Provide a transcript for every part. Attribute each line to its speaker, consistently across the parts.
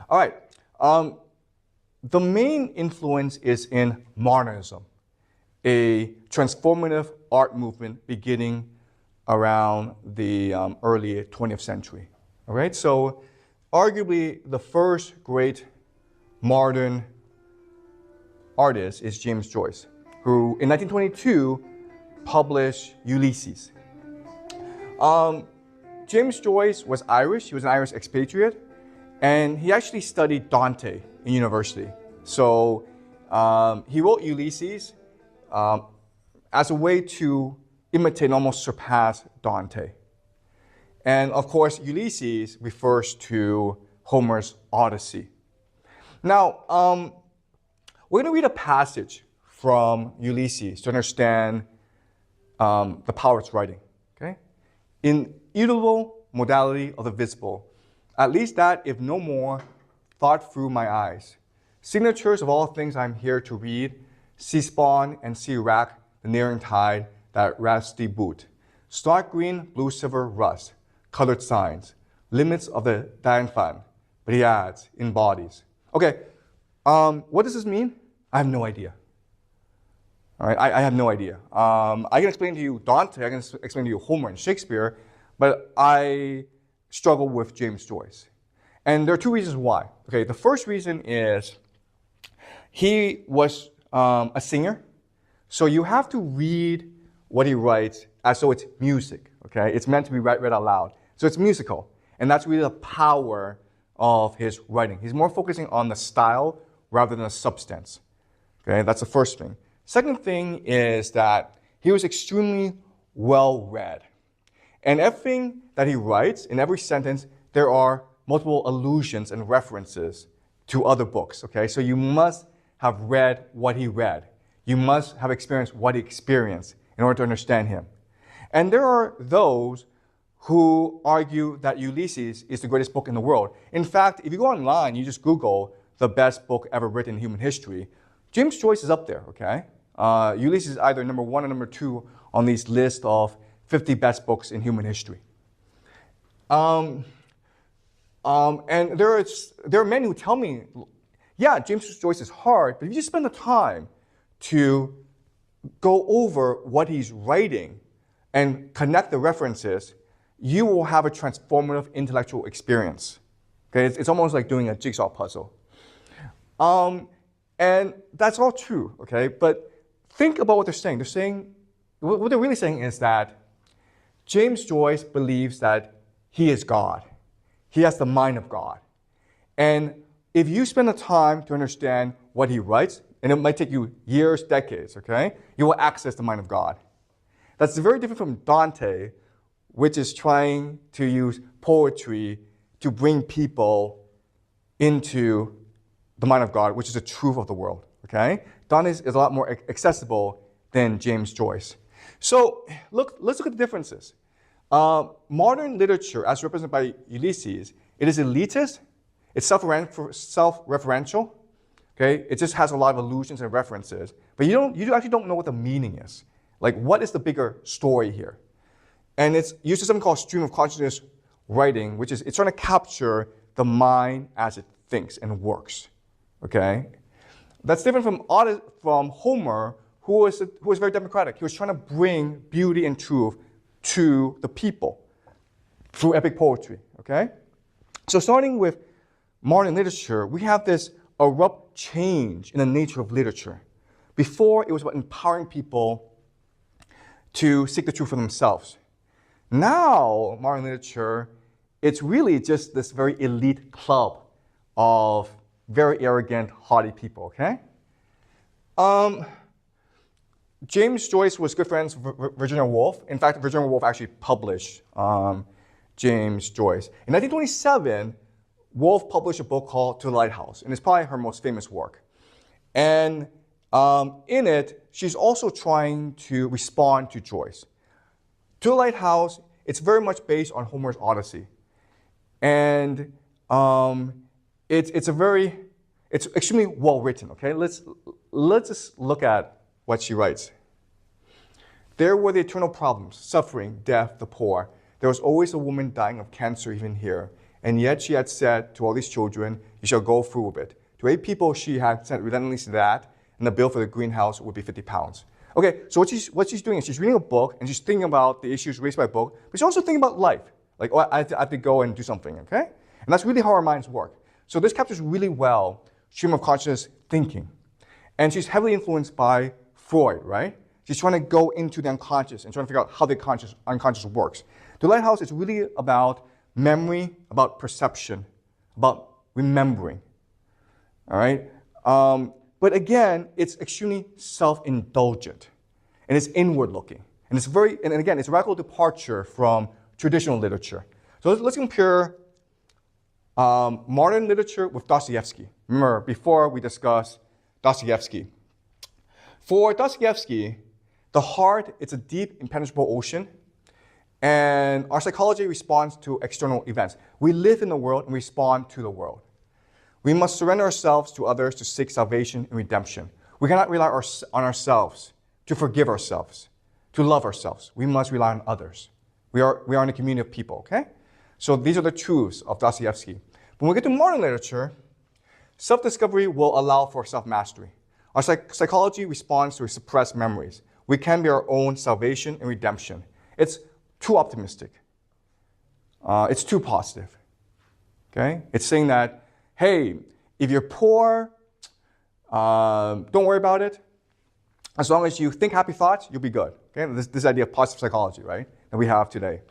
Speaker 1: All right. The main influence is in modernism, a transformative art movement beginning around the early 20th century. All right. So, arguably, the first great modern artist is James Joyce, who in 1922 published Ulysses. James Joyce was Irish. He was an Irish expatriate, and he actually studied Dante in university. So he wrote Ulysses as a way to imitate and almost surpass Dante. And of course, Ulysses refers to Homer's Odyssey. Now, we're going to read a passage from Ulysses to understand the power it's writing. Okay? Immutable modality of the visible, at least that, if no more, thought through my eyes. Signatures of all things I'm here to read, see spawn and see rack the nearing tide that rusty boot. Stark green, blue, silver, rust, colored signs, limits of the Danfan. But he adds, in bodies. Okay, what does this mean? I have no idea. All right, I have no idea. I can explain to you Dante, I can explain to you Homer and Shakespeare, but I struggle with James Joyce. And there are two reasons why. Okay, the first reason is he was a singer, so you have to read what he writes as though it's music. Okay, it's meant to be read out loud, so it's musical, and that's really the power of his writing. He's more focusing on the style rather than the substance. Okay, that's the first thing. Second thing is that he was extremely well read. And everything that he writes, in every sentence, there are multiple allusions and references to other books, okay? So you must have read what he read. You must have experienced what he experienced in order to understand him. And there are those who argue that Ulysses is the greatest book in the world. In fact, if you go online, you just Google the best book ever written in human history, James Joyce is up there, okay? Ulysses is either number 1 or number 2 on these lists of 50 best books in human history. And there are many who tell me, yeah, James Joyce is hard, but if you just spend the time to go over what he's writing and connect the references, you will have a transformative intellectual experience. Okay, it's almost like doing a jigsaw puzzle. And that's all true, okay? But think about what they're saying. What they're really saying is that James Joyce believes that he is God. He has the mind of God. And if you spend the time to understand what he writes, and it might take you years, decades, okay, you will access the mind of God. That's very different from Dante, which is trying to use poetry to bring people into the mind of God, which is the truth of the world, okay? Dante is a lot more accessible than James Joyce. So let's look at the differences. Modern literature, as represented by Ulysses, it is elitist, it's self-referential, okay? It just has a lot of allusions and references, but you actually don't know what the meaning is. Like, what is the bigger story here? And it's used something called stream of consciousness writing, which is it's trying to capture the mind as it thinks and works, okay? That's different from Homer, who was very democratic. He was trying to bring beauty and truth to the people through epic poetry, okay? So starting with modern literature, we have this abrupt change in the nature of literature. Before, it was about empowering people to seek the truth for themselves. Now, modern literature, it's really just this very elite club of very arrogant, haughty people, okay? James Joyce was good friends with Virginia Woolf. In fact, Virginia Woolf actually published James Joyce. In 1927, Woolf published a book called To the Lighthouse, and it's probably her most famous work. And in it, she's also trying to respond to Joyce. To the Lighthouse, it's very much based on Homer's Odyssey. And it's extremely well written, okay? Let's just look at what she writes. There were the eternal problems, suffering, death, the poor. There was always a woman dying of cancer even here, And yet she had said to all these children, you shall go through with it. To 8 people, she had said relentlessly that, and the bill for the greenhouse would be 50 pounds. Okay, so what she's doing is she's reading a book, and she's thinking about the issues raised by the book, but she's also thinking about life. Like, oh, I have to go and do something, okay? And that's really how our minds work. So this captures really well stream of consciousness thinking. And she's heavily influenced by Freud, right? She's trying to go into the unconscious and trying to figure out how the unconscious works. The lighthouse is really about memory, about perception, about remembering, all right? But again, it's extremely self-indulgent, and it's inward-looking. And it's and again, it's a radical departure from traditional literature. So let's compare modern literature with Dostoevsky. Remember, before we discussed Dostoevsky. For Dostoevsky, the heart is a deep, impenetrable ocean, and our psychology responds to external events. We live in the world and respond to the world. We must surrender ourselves to others to seek salvation and redemption. We cannot rely on ourselves to forgive ourselves, to love ourselves. We must rely on others. We are in a community of people, okay? So these are the truths of Dostoevsky. When we get to modern literature, self-discovery will allow for self-mastery. Our psychology responds to suppressed memories. We can be our own salvation and redemption. It's too optimistic. It's too positive. Okay? It's saying that, hey, if you're poor, don't worry about it. As long as you think happy thoughts, you'll be good. Okay? This idea of positive psychology, right, that we have today.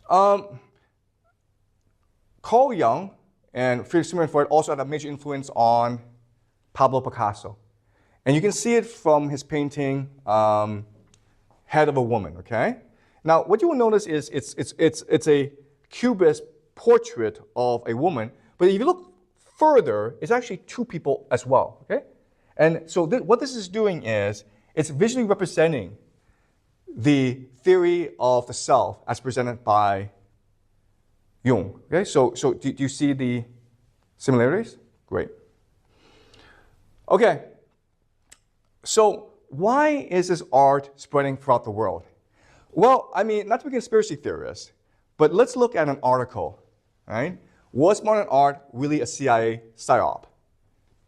Speaker 1: Carl Jung and Sigmund Freud also had a major influence on Pablo Picasso. And you can see it from his painting, Head of a Woman, okay? Now, what you will notice is it's a cubist portrait of a woman, but if you look further, it's actually 2 people as well, okay? And so what this is doing is it's visually representing the theory of the self as presented by Jung, okay? So do you see the similarities? Great. Okay, so why is this art spreading throughout the world? Well, I mean, not to be a conspiracy theorist, but let's look at an article, right? Was modern art really a CIA psyop?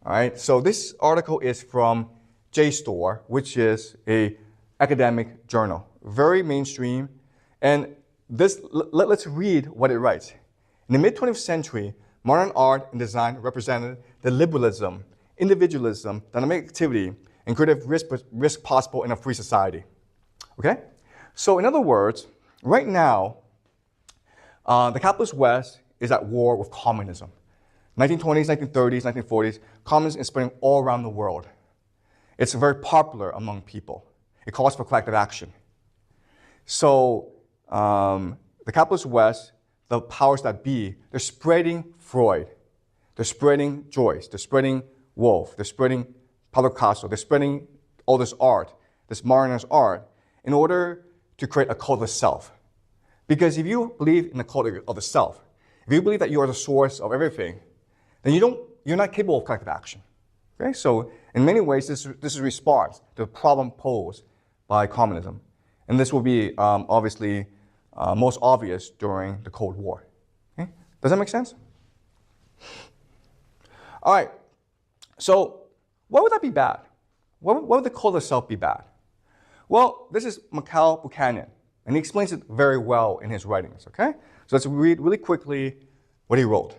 Speaker 1: All right, so this article is from JSTOR, which is an academic journal, very mainstream. And let's read what it writes. In the mid-20th century, modern art and design represented the liberalism, individualism, dynamic activity, and creative risk possible in a free society. Okay? So in other words, right now, the capitalist West is at war with communism. 1920s, 1930s, 1940s, communism is spreading all around the world. It's very popular among people. It calls for collective action. So the capitalist West, the powers that be, they're spreading Freud. They're spreading Joyce. They're spreading Woolf. They're spreading Pablo Picasso. They're spreading all this art, this modernist art, in order to create a cult of the self. Because if you believe in the cult of the self, if you believe that you are the source of everything, then you're not capable of collective action. Okay? So in many ways, this is a response to the problem posed by communism. And this will be obviously most obvious during the Cold War. Okay? Does that make sense? All right. So why would that be bad? Why would the cult of self be bad? Well, this is Mikhail Buchanan, and he explains it very well in his writings, okay? So let's read really quickly what he wrote.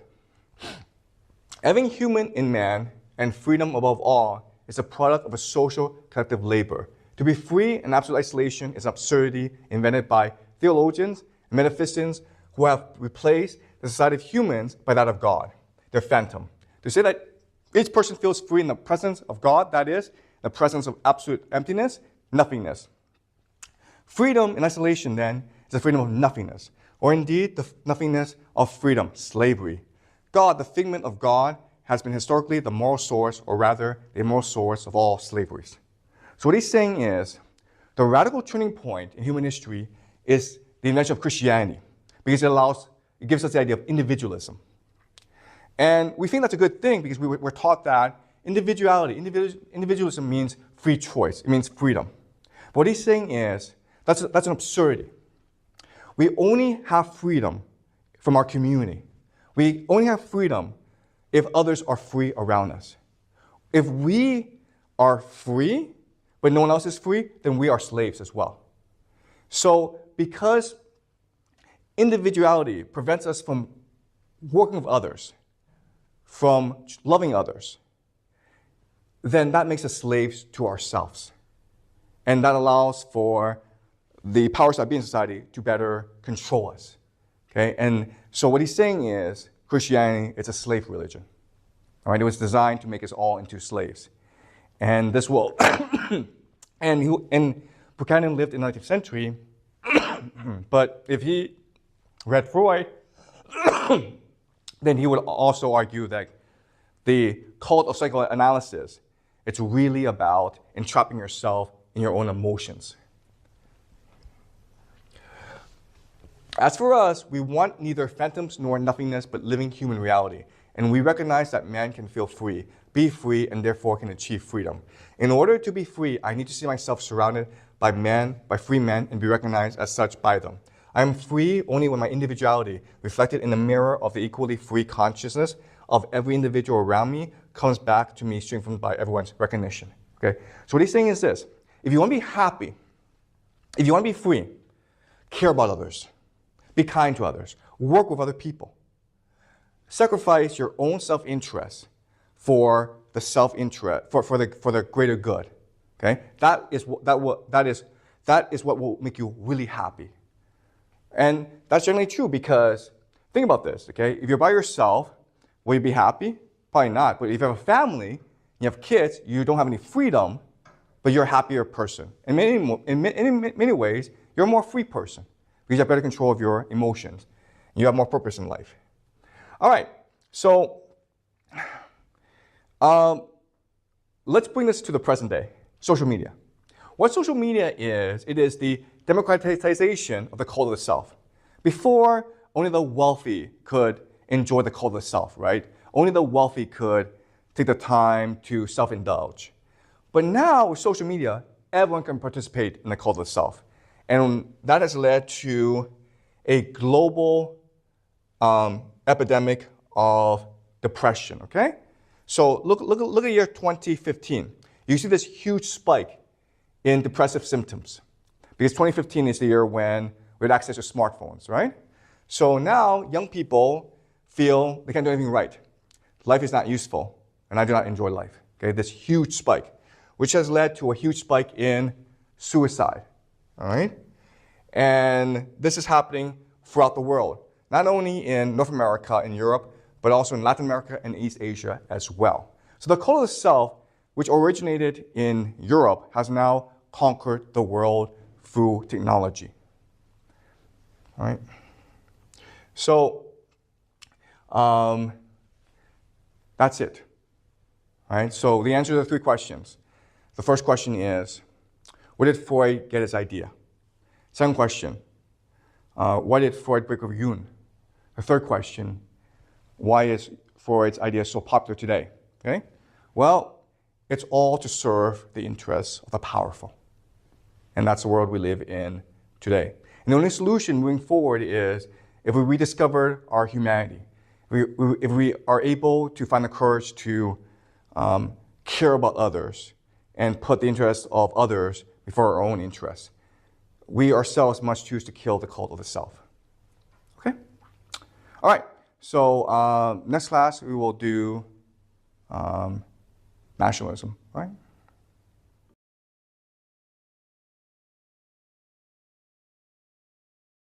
Speaker 1: Everything human in man, and freedom above all, is a product of a social collective labor. To be free in absolute isolation is an absurdity invented by theologians and metaphysicians who have replaced the society of humans by that of God, their phantom. To say that each person feels free in the presence of God, that is, the presence of absolute emptiness, nothingness. Freedom in isolation, then, is the freedom of nothingness, or indeed the nothingness of freedom, slavery. God, the figment of God, has been historically the moral source, or rather, the immoral source of all slaveries. So what he's saying is, the radical turning point in human history is the invention of Christianity, because it gives us the idea of individualism. And we think that's a good thing because we're taught that individualism means free choice. It means freedom. But what he's saying is that's an absurdity. We only have freedom from our community. We only have freedom if others are free around us. If we are free, but no one else is free, then we are slaves as well. So because individuality prevents us from working with others, from loving others, then that makes us slaves to ourselves. And that allows for the powers that be in society to better control us. Okay? And so what he's saying is Christianity is a slave religion. All right? It was designed to make us all into slaves. And this will, and Buchanan lived in the 19th century, but if he read Freud, then he would also argue that the cult of psychoanalysis, it's really about entrapping yourself in your own emotions. As for us, we want neither phantoms nor nothingness, but living human reality. And we recognize that man can feel free, be free, and therefore can achieve freedom. In order to be free, I need to see myself surrounded by free men, and be recognized as such by them. I am free only when my individuality, reflected in the mirror of the equally free consciousness of every individual around me, comes back to me strengthened by everyone's recognition. Okay? So what he's saying is this: if you want to be happy, if you want to be free, care about others, be kind to others, work with other people, sacrifice your own self-interest for the self-interest, for the greater good. Okay? That is what will make you really happy. And that's generally true because, think about this, okay? If you're by yourself, will you be happy? Probably not. But if you have a family, you have kids, you don't have any freedom, but you're a happier person. In many ways, you're a more free person because you have better control of your emotions. You have more purpose in life. All right, so let's bring this to the present day, social media. What social media is, it is the democratization of the cult of the self. Before, only the wealthy could enjoy the cult of the self, right? Only the wealthy could take the time to self-indulge. But now, with social media, everyone can participate in the cult of the self. And that has led to a global epidemic of depression, okay? So look at year 2015. You see this huge spike in depressive symptoms. Because 2015 is the year when we had access to smartphones, right? So now young people feel they can't do anything right. Life is not useful, and I do not enjoy life. Okay, this huge spike, which has led to a huge spike in suicide, all right? And this is happening throughout the world, not only in North America and Europe, but also in Latin America and East Asia as well. So the cult of the self, which originated in Europe, has now conquered the world through technology. All right? So that's it. All right? So the answer to the three questions. The first question is, where did Freud get his idea? Second question, why did Freud break with Jung? The third question, why is Freud's idea so popular today? Okay? Well, it's all to serve the interests of the powerful. And that's the world we live in today. And the only solution moving forward is if we rediscover our humanity, if we are able to find the courage to care about others and put the interests of others before our own interests, we ourselves must choose to kill the cult of the self. Okay? All right. So next class we will do nationalism. All right?